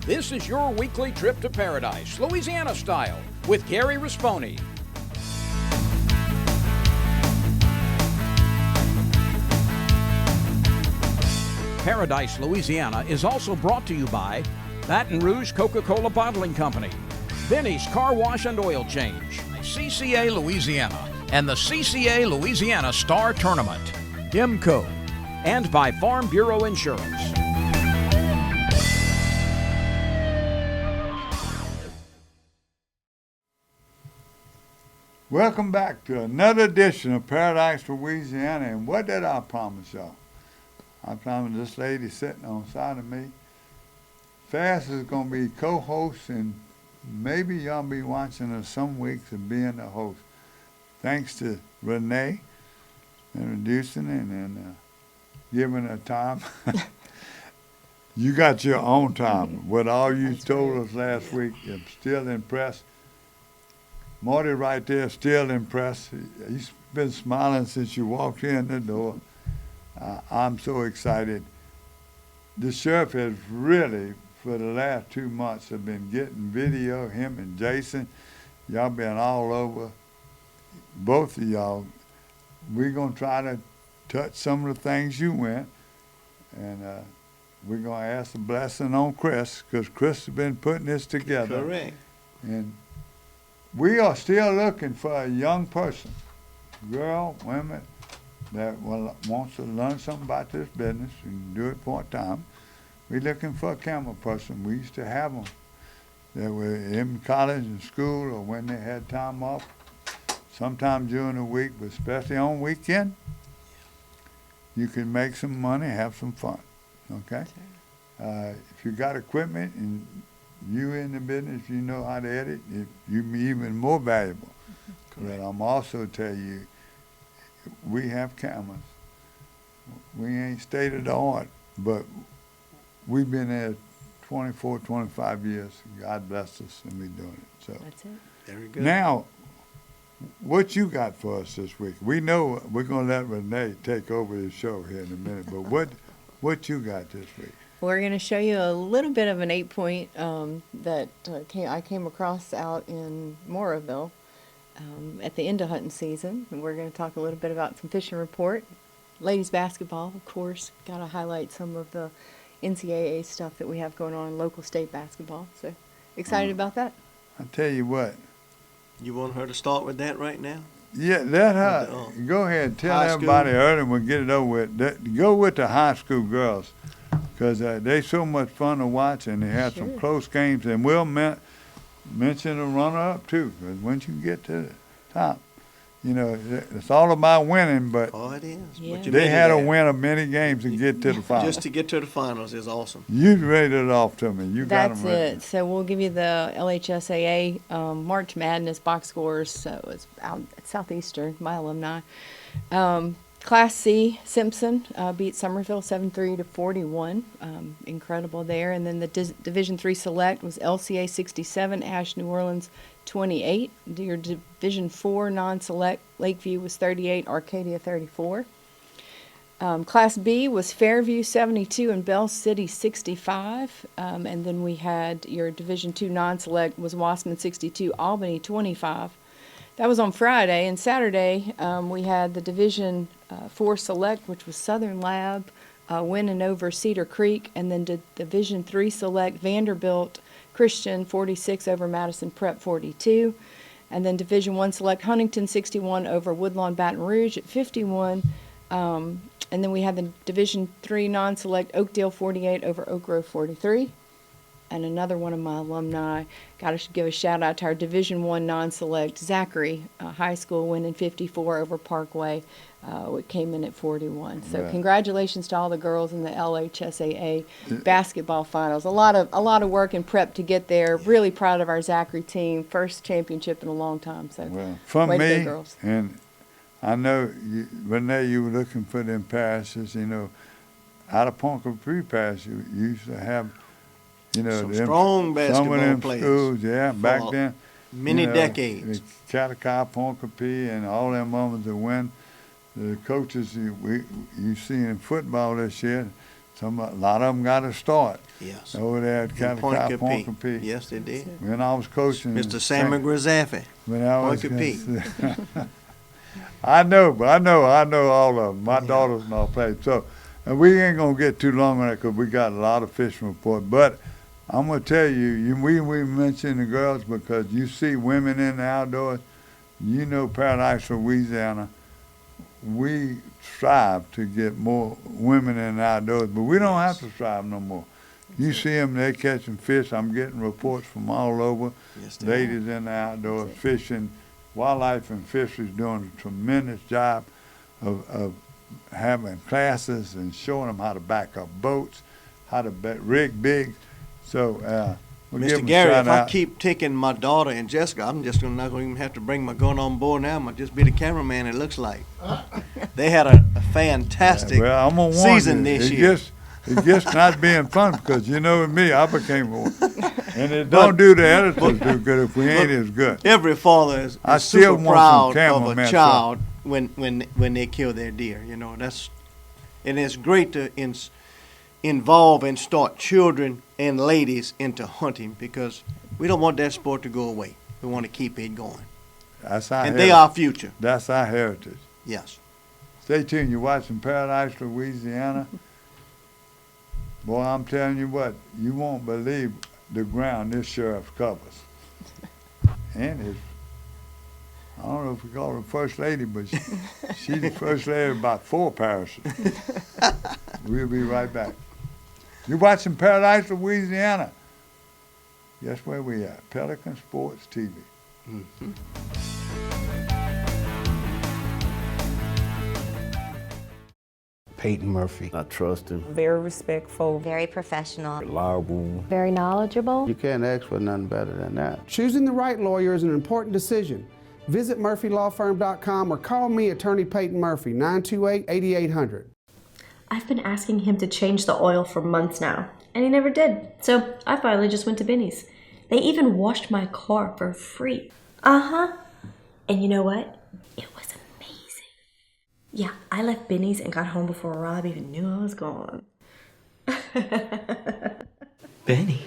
This is your weekly trip to paradise, Louisiana style, with Gary Risponi. Paradise, Louisiana is also brought to you by Baton Rouge Coca-Cola Bottling Company, Benny's Car Wash and Oil Change, CCA Louisiana, and the CCA Louisiana Star Tournament, IMCO, and by Farm Bureau Insurance. Welcome back to another edition of Paradise, Louisiana. And what did I promise y'all? I promised this lady sitting on the side of me. Fast is going to be co-host, and maybe y'all be watching her some weeks and being the host. Thanks to Renee introducing it and giving her time. You got your own time. What all you told us last week, I'm still impressed. Marty right there, still impressed. He's been smiling since you walked in the door. I'm so excited. The sheriff has really, for the last 2 months, have been getting video, him and Jason. Y'all been all over, both of y'all. We're going to try to touch some of the things you went, and we're going to ask a blessing on Chris, because Chris has been putting this together. Correct. And we are still looking for a young person, girl, women, that wants to learn something about this business and do it part-time. We're looking for a camera person. We used to have them that were in college and school or when they had time off, sometime during the week, but especially on weekend. You can make some money, have some fun, okay? If you got equipment and you in the business, you know how to edit, you be even more valuable. But I'm also tell you, we have cameras. We ain't state of the art, but we've been there 24, 25 years. God bless us, and we're doing it. So That's it. Very good. now, what you got for us this week? We know we're going to let Renee take over the show here in a minute, but what you got this week? We're going to show you a little bit of an 8-point that I came across out in Moraville at the end of hunting season. And we're going to talk a little bit about some fishing report. Ladies basketball, of course, got to highlight some of the NCAA stuff that we have going on in local state basketball. So excited about that. I tell you what. You want her to start with that right now? Yeah, let her go ahead and tell everybody early and we'll get it over with. Go with the high school girls, because they're so much fun to watch, and they have some close games. And we'll mention the runner-up, too, because once you get to the top, you know, it's all about winning, but it is. Yeah. they had to win many games to get to the finals. Just to get to the finals is awesome. You rated it off to me. You got That's them ready. it. So we'll give you the LHSAA March Madness box scores. So it's out at Southeastern, my alumni. Class C, Simpson beat Summerville 73 to 41. Incredible there. And then the Division III Select was LCA 67, Ash New Orleans 28. Your Division IV non-select, Lakeview was 38, Arcadia 34. Class B was Fairview 72 and Bell City 65. And then we had your Division II non-select was Wasserman 62, Albany 25. That was on Friday. And Saturday, we had the Division IV Select, which was Southern Lab, winning over Cedar Creek. And then Division III Select, Vanderbilt Christian 46 over Madison Prep 42. And then Division I Select, Huntington 61 over Woodlawn Baton Rouge at 51. And then we had the Division III non-select, Oakdale 48 over Oak Grove 43. And another one of my alumni, got to give a shout out to our Division I non-select, Zachary High School, winning 54 over Parkway. It came in at 41. So congratulations to all the girls in the LHSAA basketball finals. A lot of work and prep to get there. Really proud of our Zachary team. First championship in a long time. So from way to me, go, girls. and I know, Renee, you were looking for them passes, you know, out of Ponca Pre-Pass, you used to have, you know, Some strong basketball some of them players. schools, back then. Many decades. Catacai, Ponca P, and all them others that win. The coaches you see in football this year, A lot of them got a start. Yes. Over there at Calicut Point Capee. Yes, they did. When I was coaching. Mr. Sammy Grizzaffi. When I was Point Capee. I know all of them. My daughters and all played. So, and we ain't gonna get too long on that because we got a lot of fishing report. But I'm gonna tell you, we mention the girls because you see women in the outdoors. You know, Paradise, Louisiana. We strive to get more women in the outdoors, but we don't have to strive no more. You see them, they catching fish. I'm getting reports from all over. Yes, they Ladies in the outdoors fishing. Wildlife and Fisheries doing a tremendous job of having classes and showing them how to back up boats, how to rig big. So we'll give Mr. them Gary, a shout if I out. keep taking my daughter and Jessica, I'm just not going to even have to bring my gun on board now. I'm going to just be the cameraman, it looks like. They had a fantastic Well, I'm gonna warn season you, this year. It gets not being fun because you know with me, I became one. And it don't do the editors do good if we ain't as good. Every father is I super still want some proud of cameraman a stuff. child when they kill their deer. You know, and it's great to involve and start children and ladies into hunting because we don't want that sport to go away. We want to keep it going. That's our And heritage. they are our future. That's our heritage. Yes. Stay tuned. You're watching Paradise, Louisiana. Boy, I'm telling you what, you won't believe the ground this sheriff covers. And his, I don't know if we call her First Lady, but she's the First Lady of about 4 parishes. We'll be right back. You're watching Paradise, Louisiana. Guess where we at? Pelican Sports TV. Peyton Murphy. I trust him. Very respectful. Very professional. Reliable. Very knowledgeable. You can't ask for nothing better than that. Choosing the right lawyer is an important decision. Visit murphylawfirm.com or call me, Attorney Peyton Murphy, 928-8800. I've been asking him to change the oil for months now, and he never did. So I finally just went to Benny's. They even washed my car for free. And you know what? It was amazing. Yeah, I left Benny's and got home before Rob even knew I was gone. Benny?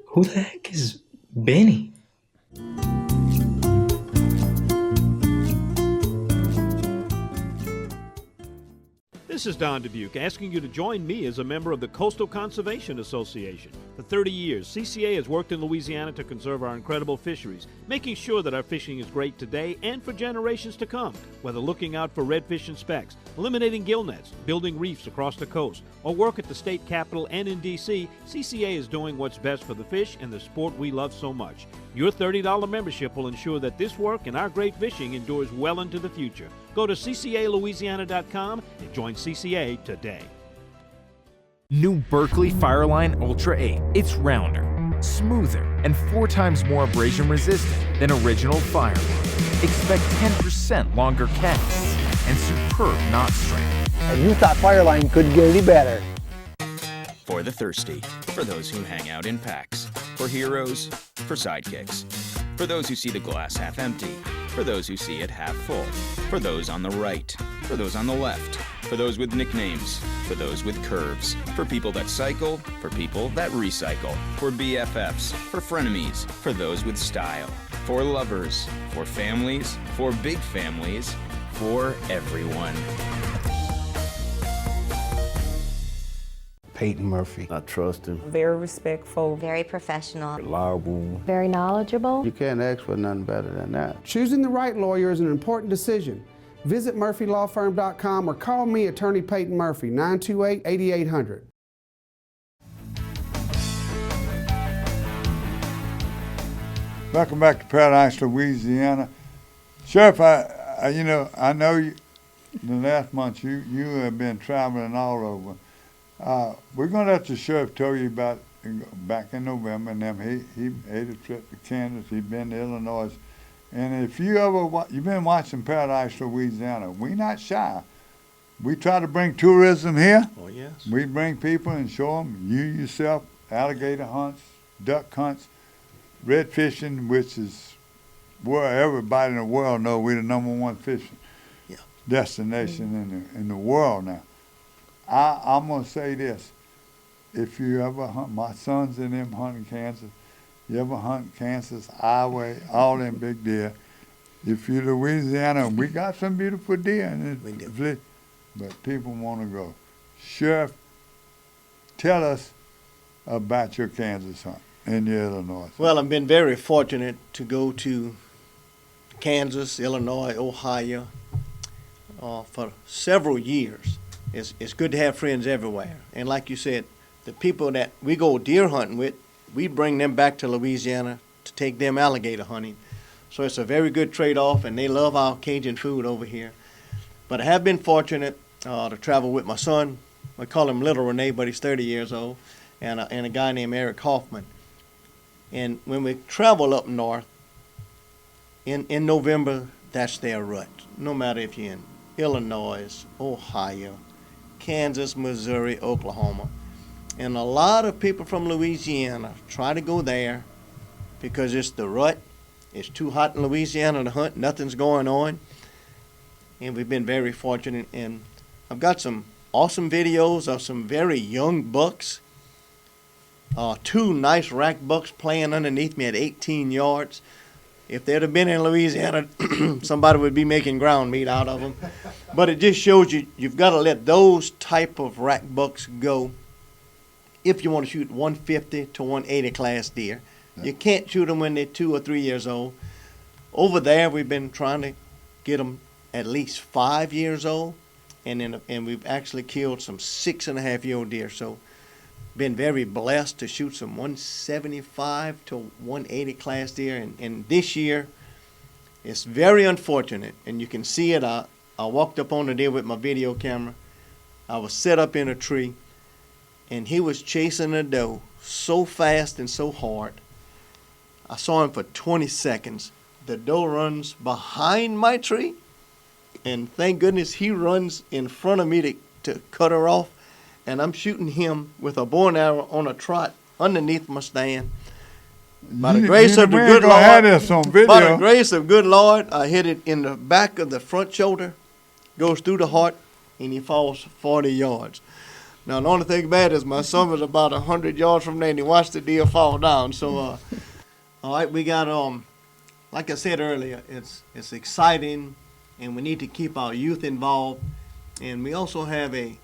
Who the heck is Benny? This is Don Dubuque asking you to join me as a member of the Coastal Conservation Association. For 30 years, CCA has worked in Louisiana to conserve our incredible fisheries, making sure that our fishing is great today and for generations to come. Whether looking out for redfish and specks, eliminating gill nets, building reefs across the coast, or work at the state capitol and in D.C., CCA is doing what's best for the fish and the sport we love so much. Your $30 membership will ensure that this work and our great fishing endures well into the future. Go to ccalouisiana.com and join CCA today. New Berkley Fireline Ultra 8. It's rounder, smoother, and 4 times more abrasion resistant than original Fireline. Expect 10% longer casts and superb knot strength. And you thought Fireline couldn't get any better. For the thirsty, for those who hang out in packs, for heroes, for sidekicks, for those who see the glass half empty, for those who see it half full, for those on the right, for those on the left, for those with nicknames, for those with curves, for people that cycle, for people that recycle, for BFFs, for frenemies, for those with style, for lovers, for families, for big families, for everyone. Peyton Murphy. I trust him. Very respectful. Very professional. Reliable. Very knowledgeable. You can't ask for nothing better than that. Choosing the right lawyer is an important decision. Visit murphylawfirm.com or call me, Attorney Peyton Murphy, 928-8800. Welcome back to Paradise, Louisiana. Sheriff, I know you, the last month you have been traveling all over. We're going to let the sheriff tell you about back in November, and then he made a trip to Kansas. He'd been to Illinois. And if you've been watching Paradise, Louisiana, we're not shy. We try to bring tourism here. Oh, yes. We bring people and show them, you yourself, alligator hunts, duck hunts, red fishing, which is where everybody in the world knows we're the #1 fishing destination in the world now. I'm gonna say this. If you ever hunt, my sons and them hunting Kansas, you ever hunt Kansas, Iowa, all them big deer. If you're Louisiana, we got some beautiful deer in it, but people want to go. Sheriff, tell us about your Kansas hunt in Illinois. Well, I've been very fortunate to go to Kansas, Illinois, Ohio for several years. It's good to have friends everywhere. And like you said, the people that we go deer hunting with, we bring them back to Louisiana to take them alligator hunting. So it's a very good trade-off, and they love our Cajun food over here. But I have been fortunate to travel with my son. I call him Little Renee, but he's 30 years old, and a guy named Eric Hoffman. And when we travel up north, in November, that's their rut. No matter if you're in Illinois, Ohio, Kansas, Missouri, Oklahoma. And a lot of people from Louisiana try to go there because it's the rut. It's too hot in Louisiana to hunt. Nothing's going on. And we've been very fortunate. And I've got some awesome videos of some very young bucks. 2 nice rack bucks playing underneath me at 18 yards. If they'd have been in Louisiana, somebody would be making ground meat out of them. But it just shows you've got to let those type of rack bucks go if you want to shoot 150 to 180 class deer. You can't shoot them when they're 2 or 3 years old. Over there, we've been trying to get them at least 5 years old, and we've actually killed some 6.5-year-old deer. So been very blessed to shoot some 175 to 180 class deer, and this year it's very unfortunate, and you can see it. I walked up on the deer with my video camera. I was set up in a tree, and he was chasing a doe so fast and so hard. I saw him for 20 seconds. The doe runs behind my tree, and thank goodness he runs in front of me to cut her off. And I'm shooting him with a bow and arrow on a trot underneath my stand. By the grace of the good Lord, by the grace of good Lord, I hit it in the back of the front shoulder, goes through the heart, and he falls 40 yards. Now, the only thing bad is my son was about 100 yards from there, and he watched the deer fall down. So, all right, we got, like I said earlier, it's exciting, and we need to keep our youth involved. And we also have a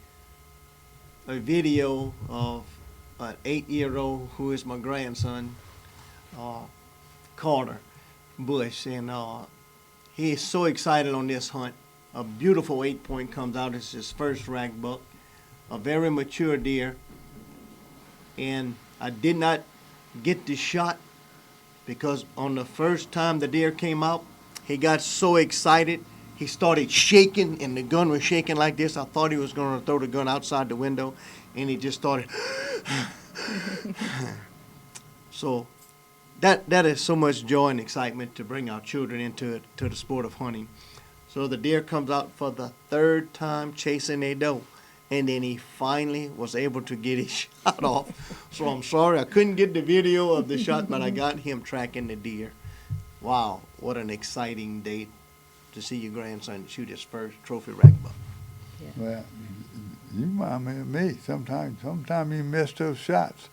video of an 8-year-old who is my grandson, Carter Bush, and he is so excited on this hunt. A beautiful 8-point comes out. It's his first rack buck, a very mature deer, and I did not get the shot because on the first time the deer came out, he got so excited. He started shaking, and the gun was shaking like this. I thought he was going to throw the gun outside the window, and he just started. So that is so much joy and excitement to bring our children into the sport of hunting. So the deer comes out for the 3rd time chasing a doe, and then he finally was able to get his shot off. So I'm sorry I couldn't get the video of the shot, but I got him tracking the deer. Wow, what an exciting day to see your grandson shoot his first trophy rack buck. Yeah. Well, you remind me of me. Sometimes you miss those shots.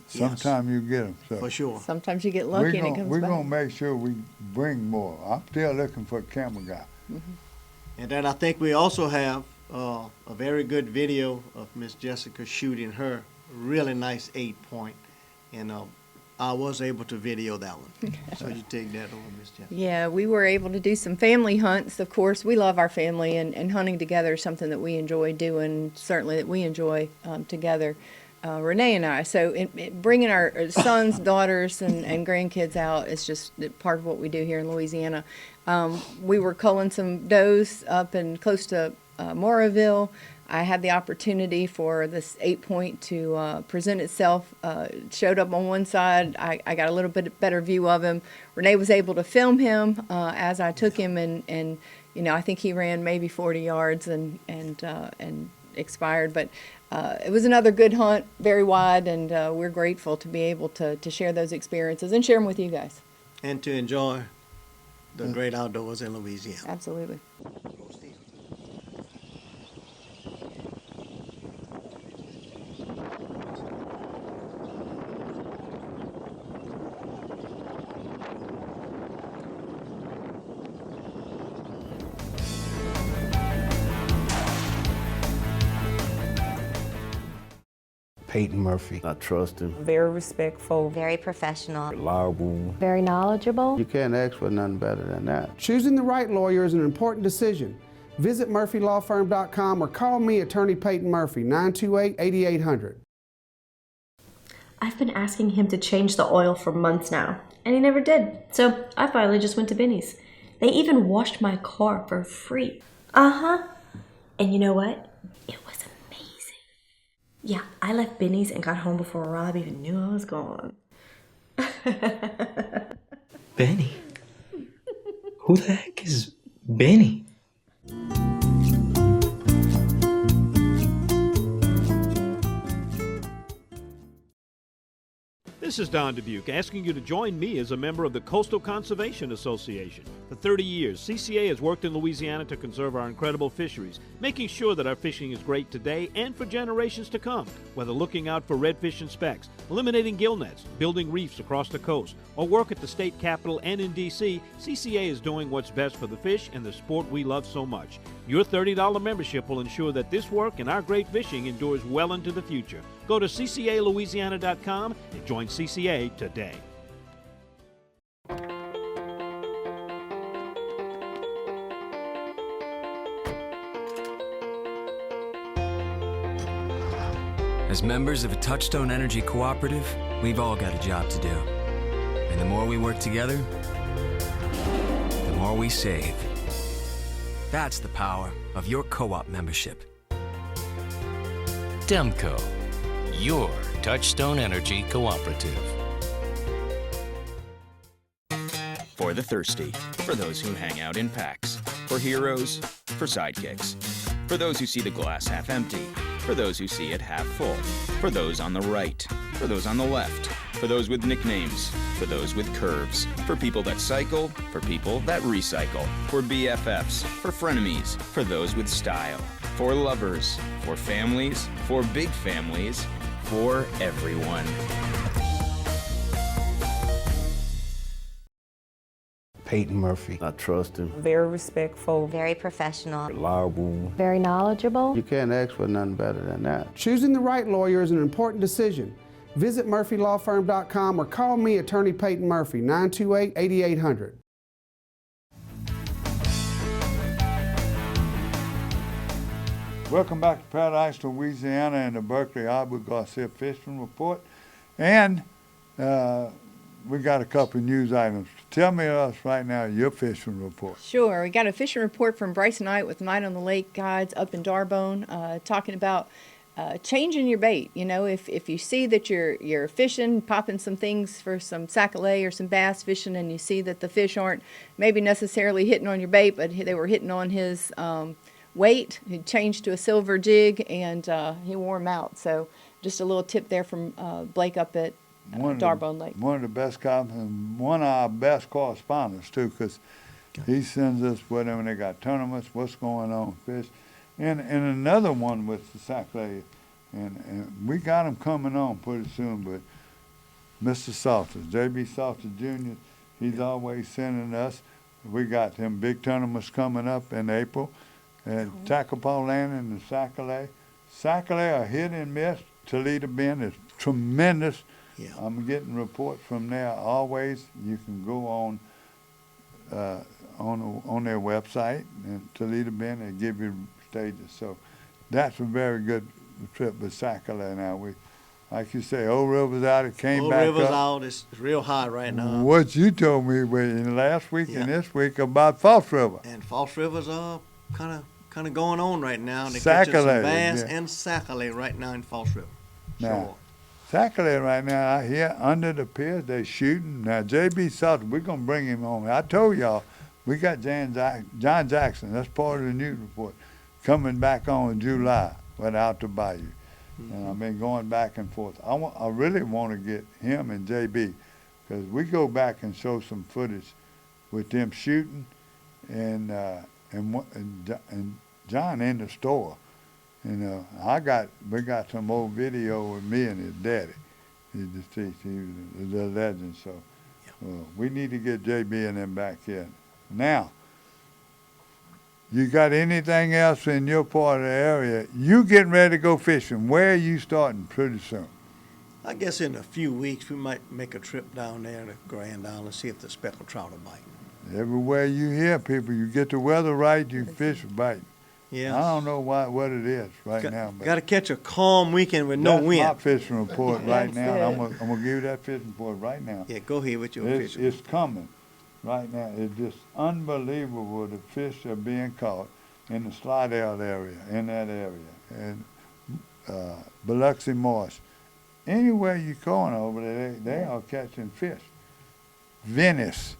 Sometimes you get them. So for sure. Sometimes you get lucky and it comes we're back. We're going to make sure we bring more. I'm still looking for a camera guy. Mm-hmm. And then I think we also have a very good video of Miss Jessica shooting her really nice 8-point. And I was able to video that one. So you take that over, Miss Jessica. Yeah, we were able to do some family hunts. Of course, we love our family, and hunting together is something that we enjoy doing, certainly that we enjoy together, Renee and I. So bringing our sons, daughters, and grandkids out is just part of what we do here in Louisiana. We were culling some does up and close to Moraville. I had the opportunity for this 8-point to present itself. Showed up on one side. I got a little bit better view of him. Renee was able to film him as I took him, and you know, I think he ran maybe 40 yards and expired. But it was another good hunt, very wide, and we're grateful to be able to share those experiences and share them with you guys. And to enjoy the great outdoors in Louisiana. Absolutely. Peyton Murphy. I trust him. Very respectful. Very professional. Reliable. Very knowledgeable. You can't ask for nothing better than that. Choosing the right lawyer is an important decision. Visit murphylawfirm.com or call me, Attorney Peyton Murphy, 928-8800. I've been asking him to change the oil for months now, and he never did. So I finally just went to Benny's. They even washed my car for free. Uh-huh. And you know what? It was amazing. Yeah, I left Benny's and got home before Rob even knew I was gone. Benny? Who the heck is Benny? This is Don Dubuque asking you to join me as a member of the Coastal Conservation Association. For 30 years, CCA has worked in Louisiana to conserve our incredible fisheries, making sure that our fishing is great today and for generations to come. Whether looking out for redfish and specks, eliminating gill nets, building reefs across the coast, or work at the state capitol and in D.C., CCA is doing what's best for the fish and the sport we love so much. Your $30 membership will ensure that this work and our great fishing endures well into the future. Go to ccalouisiana.com and join CCA today. As members of a Touchstone Energy Cooperative, we've all got a job to do. And the more we work together, the more we save. That's the power of your co-op membership. Demco, your Touchstone Energy Cooperative. For the thirsty, for those who hang out in packs, for heroes, for sidekicks, for those who see the glass half empty, for those who see it half full, for those on the right, for those on the left, for those with nicknames, for those with curves, for people that cycle, for people that recycle, for BFFs, for frenemies, for those with style, for lovers, for families, for big families, for everyone. Peyton Murphy. I trust him. Very respectful. Very professional. Reliable. Very knowledgeable. You can't ask for nothing better than that. Choosing the right lawyer is an important decision. Visit murphylawfirm.com or call me, Attorney Peyton Murphy, 928-8800. Welcome back to Paradise, Louisiana, and the Berkeley Abu Garcia Fishing Report. And we got a couple of news items. Tell me us right now your fishing report. Sure. We got a fishing report from Bryce Knight with Night on the Lake Guides up in Darbone, talking about changing your bait. You know, if you see that you're fishing, popping some things for some sac-a-lait or some bass fishing, and you see that the fish aren't maybe necessarily hitting on your bait, but they were hitting on his weight, he changed to a silver jig, and he wore him out. So just a little tip there from Blake up at Darbone Lake. One of the best and one of our best correspondents too, because he sends us with them when they got tournaments, what's going on with fish, and another one with the sac-a-lait, and we got him coming on pretty soon. But Mr. Salters, J.B. Salters Jr., he's always sending us. We got them big tournaments coming up in April, and Tacopah Landing and the sac-a-lait. Sac-a-lait are hit and miss. Toledo Bend is tremendous. Yeah. I'm getting reports from there always. You can go on their website, and Toledo Bend, they give you stages. So that's a very good trip with sac-a-lait now. We, like you say, Old River's out, it came back up. Old River's out, it's real high right now. What you told me in last week and this week about False River. And False River's kind of going on right now. They catching some bass and sac-a-lait right now in False River. Now, Sure. sac-a-lait right now out here under the piers, they shooting. Now, J.B. Salter, we're going to bring him on. I told y'all, we got John Jackson, that's part of the news report, coming back on in July without the bayou. Mm-hmm. And I've been going back and forth. I really want to get him and J.B. because we go back and show some footage with them shooting and John in the store. You know, we got some old video with me and his daddy. He's deceased. He was a legend. So we need to get JB and them back here. Now, You got anything else in your part of the area? You getting ready to go fishing. Where are you starting pretty soon? I guess in a few weeks we might make a trip down there to Grand Island, see if the speckled trout are biting. Everywhere you hear people, you get the weather right, you fish are biting. Yeah. I don't know what it is right now. But Got to catch a calm weekend with no wind. That's my fishing report right now. That's I'm gonna give you that fishing report right now. Yeah, go ahead with your fishing. It's coming right now. It's just unbelievable the fish are being caught in the Slidell area, in that area, and Biloxi Marsh. Anywhere you're going over there, they are catching fish. Venice,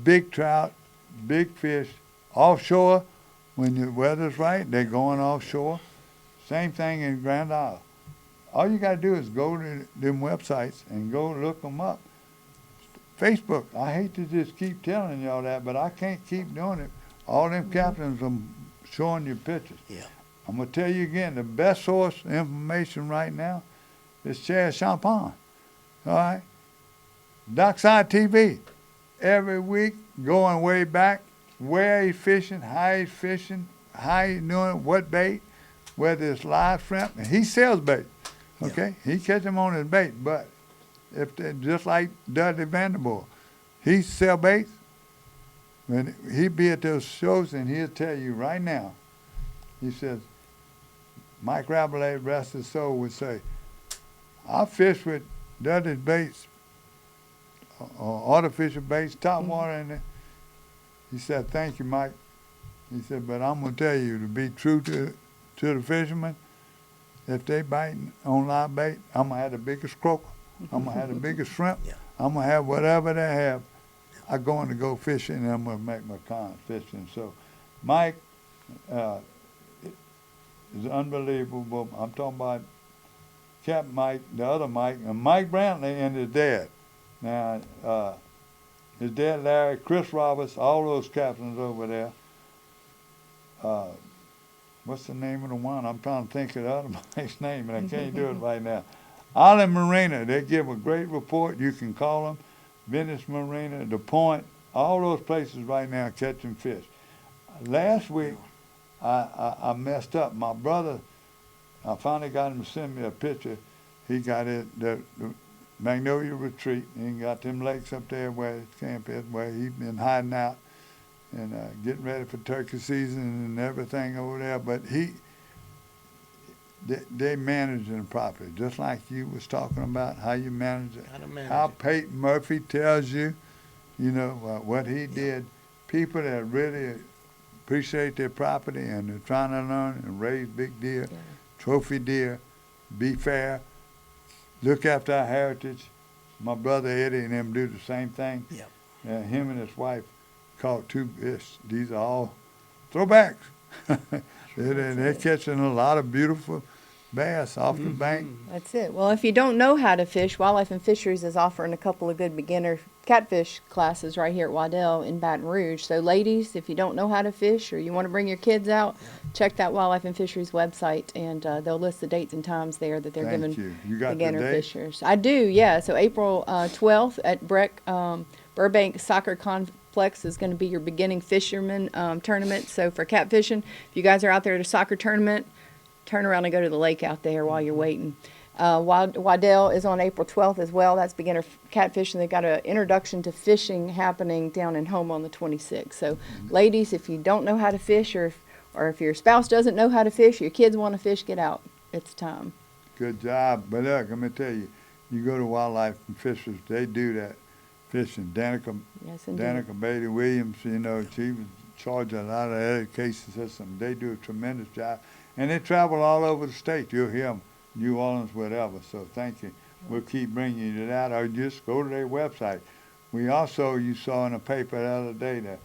big trout, big fish. Offshore, when the weather's right, they're going offshore. Same thing in Grand Isle. All you got to do is go to them websites and go look them up. Facebook, I hate to just keep telling y'all that, but I can't keep doing it. All them captains are showing you pictures. Yeah. I'm going to tell you again, the best source of information right now is Chad Champagne. All right? Dockside TV. Every week, going way back, where he's fishing, how he's doing it, what bait, whether it's live shrimp. And he sells bait, okay? Yeah. He catch them on his bait, but if they, just like Dudley Vanderbilt, he sell baits. When he'd be at those shows and he'll tell you right now, he says, Mike Rabelais, rest his soul, would say, I fish with Dudley's baits, artificial baits, top water in it. He said, thank you, Mike. He said, but I'm going to tell you, to be true to the fishermen, if they biting on live bait, I'm going to have the biggest croaker. I'm going to have the biggest shrimp. Yeah. I'm going to have whatever they have. I'm going to go fishing, and I'm going to make my con fishing. So, Mike is unbelievable. I'm talking about Captain Mike, the other Mike, and Mike Brantley and his dad. Now, his dad, Larry, Chris Roberts, all those captains over there. What's the name of the one? I'm trying to think of the other Mike's name, and I can't do it right now. Island Marina, they give a great report. You can call them. Venice Marina, The Point, all those places right now catching fish. Last week, I messed up. My brother, I finally got him to send me a picture. He got it, the Magnolia Retreat, and he got them lakes up there where his camp is, where he's been hiding out and getting ready for turkey season and everything over there. But they managing it properly, just like you was talking about how you manage it. How Peyton Murphy tells you, you know, what he did. People that really appreciate their property and they're trying to learn and raise big deer, trophy deer, be fair, look after our heritage. My brother Eddie and them do the same thing. Yeah. Him and his wife caught 2 fish. These are all throwbacks. They're catching a lot of beautiful bass off the bank. That's it. Well, if you don't know how to fish, Wildlife and Fisheries is offering a couple of good beginner catfish classes right here at Waddell in Baton Rouge. So ladies, if you don't know how to fish or you want to bring your kids out, check that Wildlife and Fisheries website, and they'll list the dates and times there that they're giving beginner fishers. I do, yeah. So April 12th at Burbank Soccer Complex is going to be your beginning fisherman tournament. So for catfishing, if you guys are out there at a soccer tournament, turn around and go to the lake out there while you're waiting. Waddell is on April 12th as well. That's beginner catfishing. They've got an introduction to fishing happening down in Home on the 26th. So, ladies, if you don't know how to fish, or if your spouse doesn't know how to fish, your kids want to fish, get out. It's time. Good job. But look, let me tell you, you go to Wildlife and Fisheries, they do that fishing. Danica Beatty Williams, you know, she was charged a lot of other cases or something. They do a tremendous job. And they travel all over the state. You'll hear them, New Orleans, whatever. So thank you. We'll keep bringing you that, or just go to their website. We also, you saw in the paper the other day that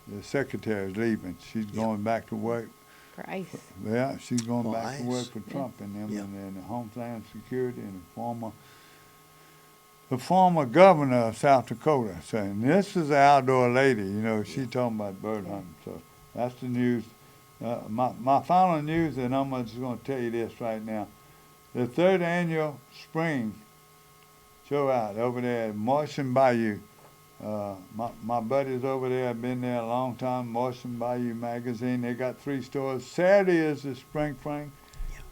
the secretary's leaving. She's going back to work. For ICE. Yeah, she's going back to work for Trump and them and the Homeland Security and the former governor of South Dakota. So, and this is an outdoor lady, you know, she talking about bird hunting. So that's the news. My final news, and I'm just going to tell you this right now. The 3rd annual spring show out over there at Martian Bayou. My buddies over there have been there a long time. Morrison Bayou Magazine. They got 3 stores. Saturday is the spring fling.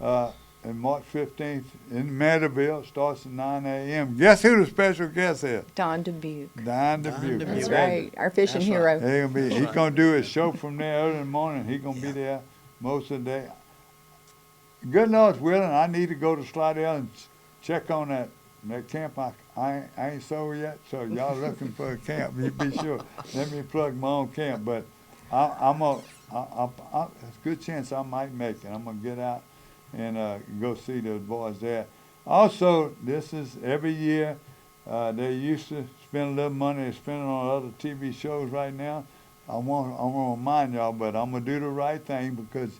And March 15th in Maryville. Starts at 9 a.m. Guess who the special guest is? Don Dubuque. Don Dubuque. That's right. Our fishing hero. He's going to do his show from there early in the morning. He's going to be there most of the day. Good Lord's willing, I need to go to Slidell and check on that camp. I ain't sold yet, so y'all looking for a camp, you be sure. Let me plug my own camp, but there's a good chance I might make it. I'm going to get out and go see those boys there. Also, this is every year, they used to spend a little money they're spending on other TV shows right now. I want to remind y'all, but I'm going to do the right thing because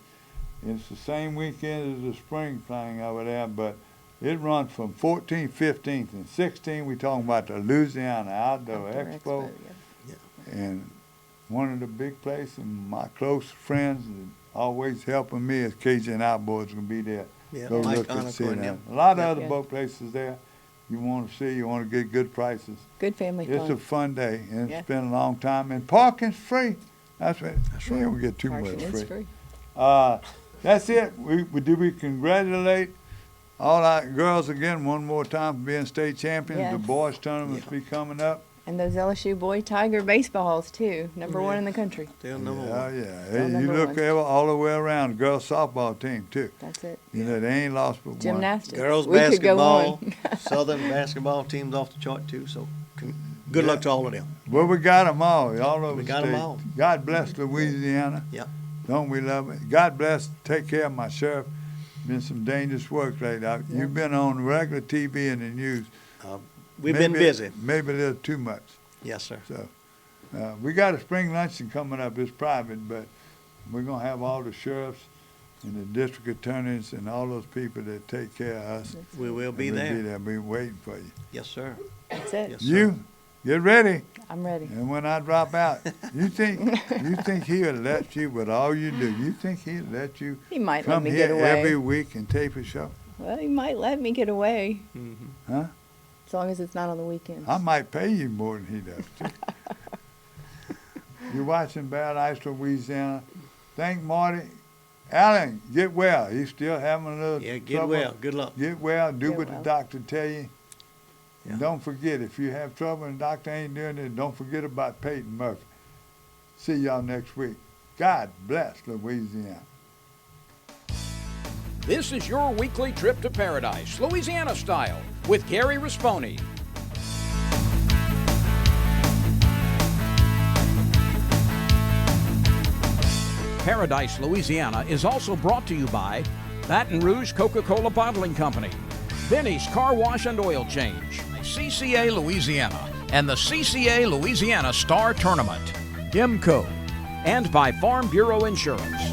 it's the same weekend as the spring fling over there, but it runs from 14th, 15th, and 16th. We're talking about the Louisiana Outdoor Expo. And one of the big places, and my close friends and always helping me is Cajun Outboards going to be there. Yeah, Go Mike look and see Conoco and them. them. A lot of other boat places there you want to see. You want to get good prices. Good family fun. It's a fun day, and it's been a long time. And parking's free. That's right. We don't get too Parking much is free. free. That's it. We congratulate all our girls again one more time for being state champions. Yes. The boys tournaments be coming up. And those LSU boy Tiger baseballs too. Number 1 in the country. Still number 1. Yeah. Still Hey, you number look 1. all the way around. Girls softball team too. That's it. You know they ain't lost but Gymnastics. Girls We could go basketball, on. Southern basketball team's off the chart too, so good luck to all of them. one. Well, we got them all over We the got 'em state. all. God bless Louisiana. Yep. Don't we love it? God bless. Take care of my sheriff. Been some dangerous work lately. You've been on regular TV and the news. We've been busy. Maybe a little too much. Yes, sir. So we got a spring luncheon coming up. It's private, but we're going to have all the sheriffs and the district attorneys and all those people that take care of us. We will be We'll there. be there. Be waiting for you. Yes, sir. That's it. Yes, sir. You get ready. I'm ready. And when I drop out, you think he'll let you with all you do? You think he'll let you He might let come me here get away. every week and tape a show? Well, he might let me get away. Huh? As long as it's not on the weekends. I might pay you more than he does. Too. You're watching Bad Ice, Louisiana. Thank Marty. Alan, get well. He's still having a little Yeah, get trouble. well. Good luck. Get well. Do Get what well. the doctor tell you. Yeah. And don't forget, if you have trouble and the doctor ain't doing it, don't forget about Peyton Murphy. See y'all next week. God bless Louisiana. This is your weekly trip to paradise, Louisiana style, with Gary Risponi. Paradise, Louisiana is also brought to you by Baton Rouge Coca-Cola Bottling Company, Benny's Car Wash and Oil Change, CCA Louisiana, and the CCA Louisiana Star Tournament, IMCO, and by Farm Bureau Insurance.